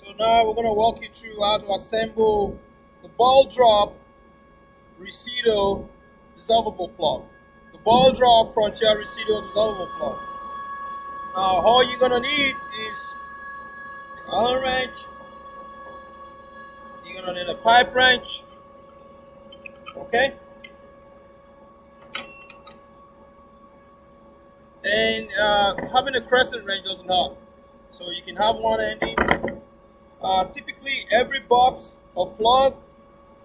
So now we're going to walk you through how to assemble the ball drop Recedo dissolvable plug. The ball drop Frontier Recedo dissolvable plug. Now all you're going to need is an Allen wrench. You're going to need a pipe wrench. Okay? And having a crescent wrench doesn't help. So you can have one handy. Typically every box of plug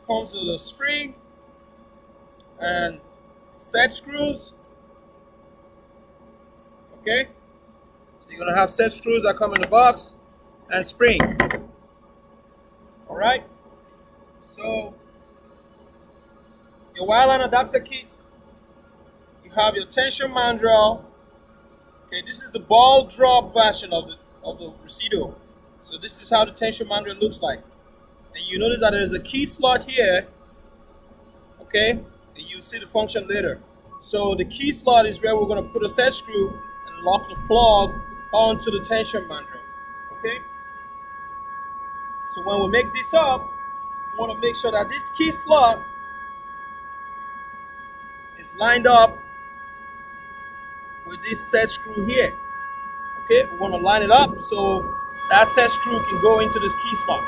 comes with a spring and set screws. Okay, so you're gonna have set screws that come in the box and spring. All right, so your wire line adapter kit, you have your tension mandrel. Okay, this is the ball drop version of the Recedo. So this is how the tension mandrel looks like. And you notice that there is a key slot here. Okay, and you see the function later. So the key slot is where we're going to put a set screw and lock the plug onto the tension mandrel. Okay, so when we make this up, we want to make sure that this key slot is lined up with this set screw here. Okay, we want to line it up so that set screw can go into this key slot.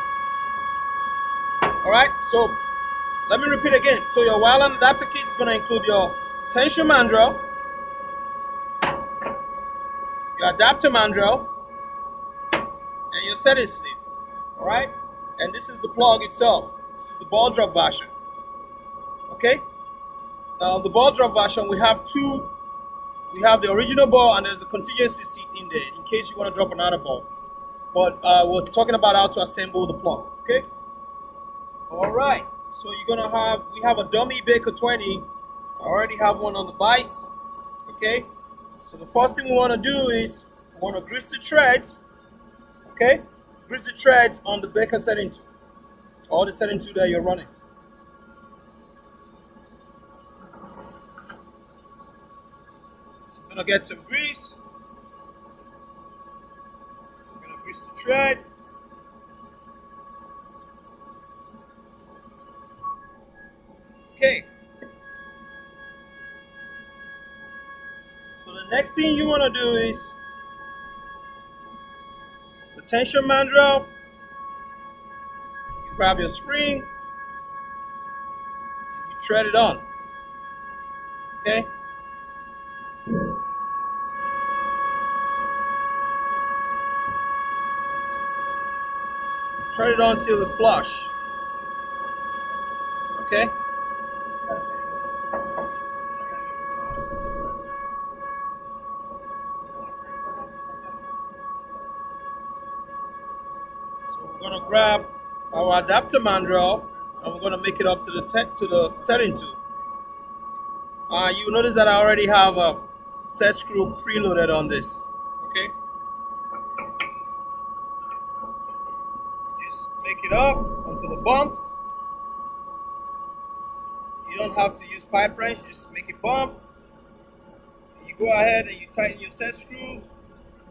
All right, so let me repeat again. So your wire line adapter kit is going to include your tension mandrel, your adapter mandrel, and your setting sleeve. All right, and this is the plug itself. This is the ball drop version. Okay, now the ball drop version, we have two. We have the original ball and there's a contingency seat in there in case you want to drop another ball. But we're talking about how to assemble the plug. Okay, all right, so you're gonna have, we have a dummy Baker 20. I already have one on the vise. Okay, so the first thing we want to do is we want to grease the threads. Okay, grease the threads on the Baker setting 2, or the setting 2 that you're running. So I'm gonna get some grease. I'm gonna grease the thread. Okay. So the next thing you want to do is the tension mandrel. You grab your spring, you thread it on. Okay. Thread it on till the flush. Okay. So we're gonna grab our adapter mandrel and we're gonna make it up to the setting 2. You notice that I already have a set screw preloaded on this. Okay. Just make it up onto the bumps. You don't have to use pipe wrench, just make it bump. You go ahead and you tighten your set screws.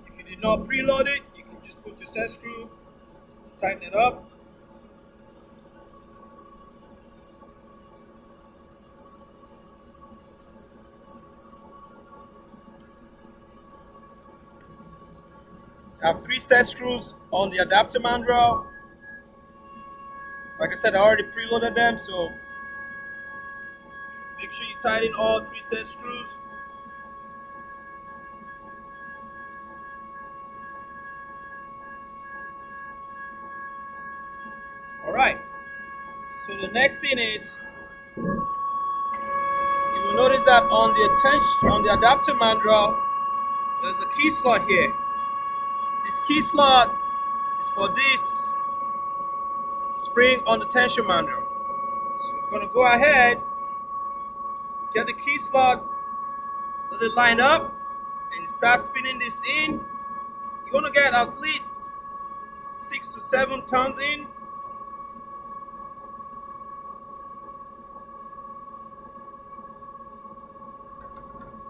If you did not preload it, you can just put your set screw, tighten it up. I have 3 set screws on the adapter mandrel. Like I said, I already preloaded them, so make sure you tighten all 3 set screws. All right. So the next thing is, you will notice that on the adapter mandrel, there's a key slot here. This key slot is for this spring on the tension mandrel. So we're gonna go ahead, get the key slot, let it line up, and start spinning this in. You're gonna get at least 6 to 7 turns in.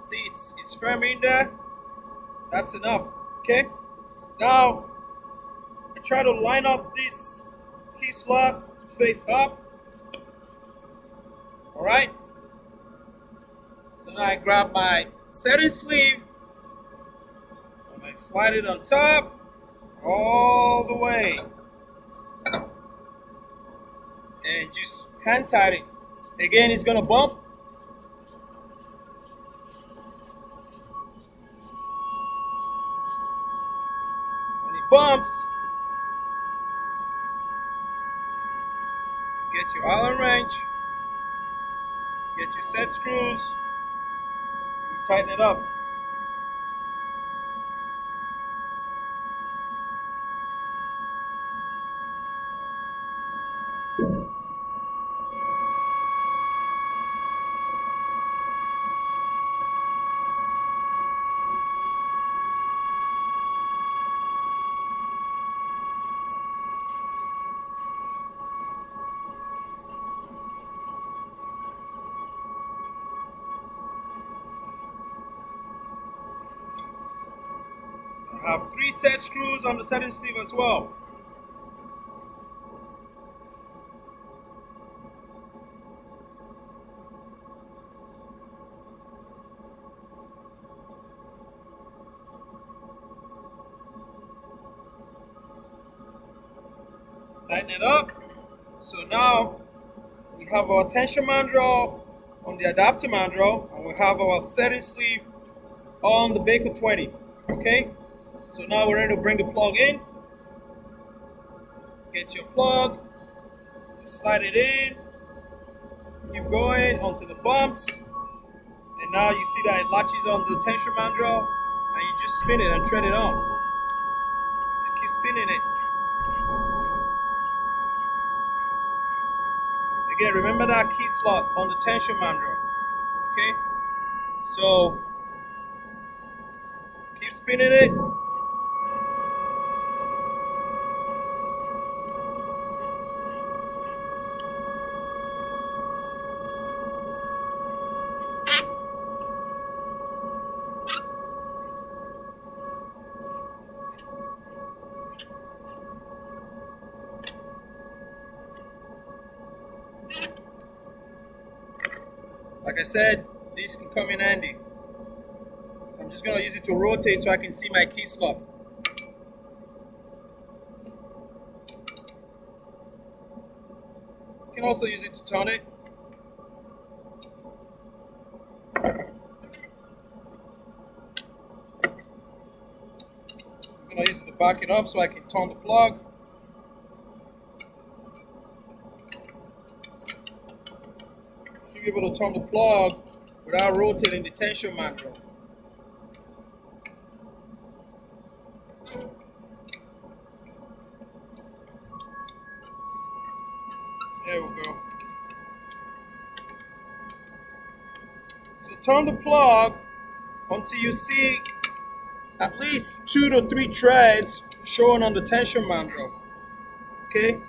See, it's firm in there. That's enough. Okay. Now, try to line up this key slot face up. All right. So now I grab my setting sleeve and I slide it on top all the way and just hand tight it. Again, it's gonna bump. When it bumps, get your Allen wrench, get your set screws, tighten it up. I have 3 set screws on the setting sleeve as well. Tighten it up. So now we have our tension mandrel on the adapter mandrel, and we have our setting sleeve on the Baker 20. Okay? So now we're ready to bring the plug in. Get your plug, slide it in, keep going onto the bumps, and now you see that it latches on the tension mandrel, and you just spin it and thread it on. You keep spinning it. Again, remember that key slot on the tension mandrel. Okay? So keep spinning it. Like I said, this can come in handy. So I'm just going to use it to rotate so I can see my key slot. You can also use it to turn it. I'm going to use it to back it up so I can turn the plug. Be able to turn the plug without rotating the tension mandrel. There we go. So turn the plug until you see at least 2 to 3 threads showing on the tension mandrel. Okay? You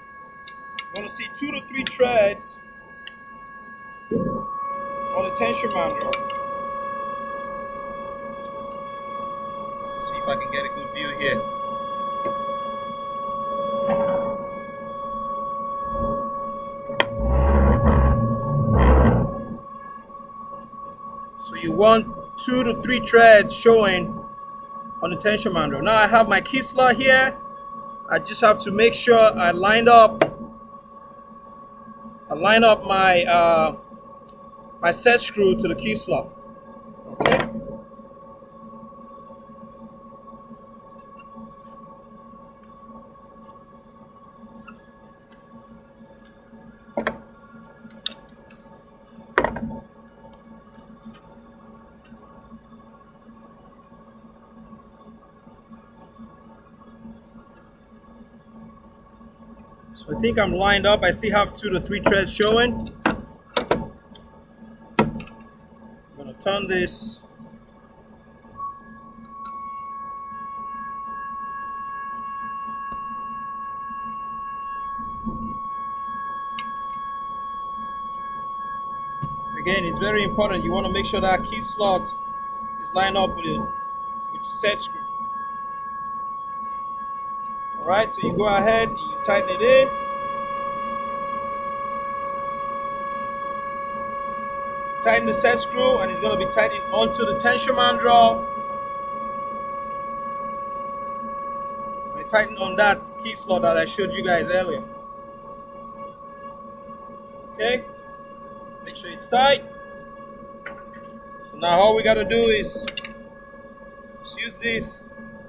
want to see 2 to 3 threads on the tension mandrel. Let's see if I can get a good view here. So you want 2 to 3 threads showing on the tension mandrel. Now I have my key slot here. I just have to make sure I line up my my set screw to the key slot. Okay. So I think I'm lined up. I still have 2 to 3 threads showing. I'm gonna turn this. Again, it's very important. You want to make sure that key slot is lined up with your set screw. Alright, so you go ahead and you tighten it in. Tighten the set screw, and it's going to be tightening onto the tension mandrel. I tighten on that key slot that I showed you guys earlier. Okay, make sure it's tight. So now all we got to do is just use this,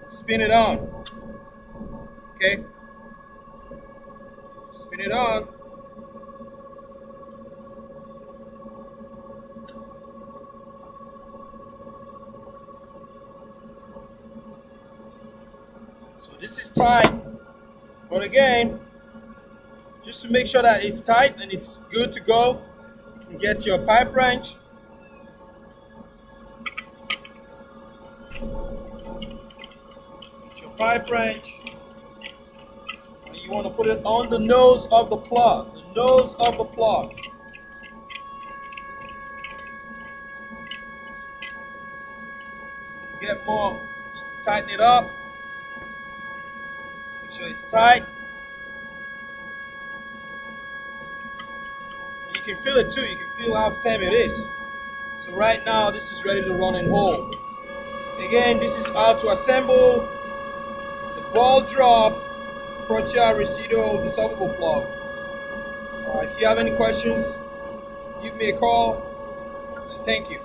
spin it on. Okay, spin it on. So this is tight, but again, just to make sure that it's tight and it's good to go, you can get your pipe wrench. Get your pipe wrench. And you want to put it on the nose of the plug. The nose of the plug. Get more, tighten it up. Make sure it's tight. And you can feel it too. You can feel how firm it is. So right now, this is ready to run and hold. Again, this is how to assemble the ball drop Frontier Recedo dissolvable plug. If you have any questions, give me a call. And thank you.